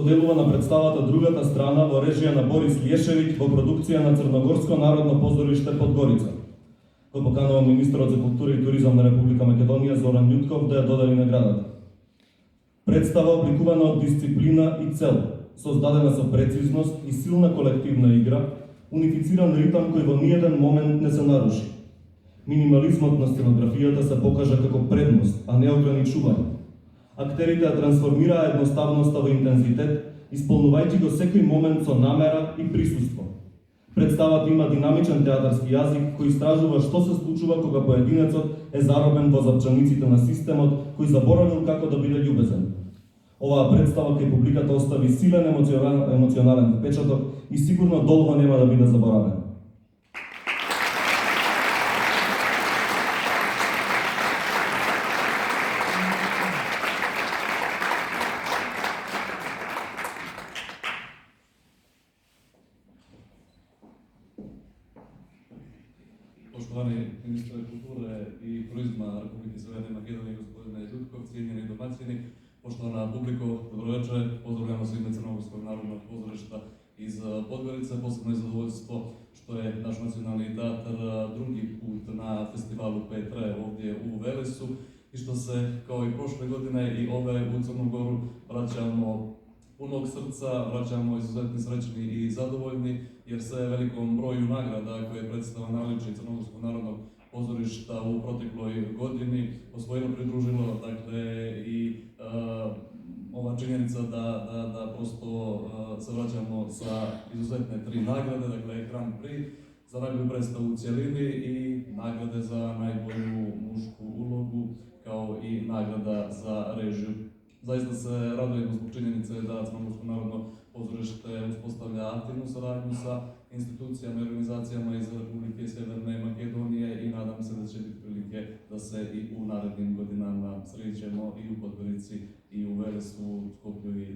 Соделува на представата Другата страна во режија на Борис Лјешевиќ во продукција на Црногорско народно позориште Подгорица. Кој поканува министерот за култура и туризам на Република Македонија Зоран Љутков да ја додели наградата. Представа обликувана од дисциплина и цел, создадена со прецизност и силна колективна игра, унифициран ритам кој во ниеден момент не се наруши. Минимализмот на сценографијата се покажа како предност, а не ограничување. Актерите ја трансформираа едноставноста во интензитет, исполнувајќи го секој момент со намера и присуство. Представата има динамичен театарски јазик кој истражува што се случува кога поединецот е заробен во запчаниците на системот кој заборавил како да биде љубезен. Оваа представа кај публиката остави силен емоционален впечаток и сигурно долго нема да биде заборавена. Poštovani ministre kulture i turizma Republike Severne Makedonije, gospodine Љутков, cijenjeni domaćini, poštovana publiko, dobroveče, pozdravljamo se ime Crnogorskog narodnog pozorišta iz Podgorice. Posebno je zadovoljstvo što je naš nacionalni teatar drugi put na festivalu P3 ovdje u Velesu i što se kao i prošle godine i ove u Crnu Goru vraćamo punog srca, vraćamo izuzetno srećni i zadovoljni jer se velikom broju nagrada koje je predstava naliči Crnogorskog narodnog pozorišta u protekloj godini osvojeno pridružilo, dakle, i ova činjenica da prosto se vraćamo sa izuzetne 3 nagrade, dakle Grand Prix za najbolju predstavu u cjelini i nagrade za najbolju mušku ulogu, kao i nagrada za režiju. Zaista se radujemo zbog činjenice da Crnogorsko narodno pozorište uspostavlja aktivnu saradnju sa institucijama i organizacijama iz Republike Severne Makedonije i nadam se da će biti prilike da se i u narednim godinama srećemo i u Podgorici i u Velesu, Skoplju i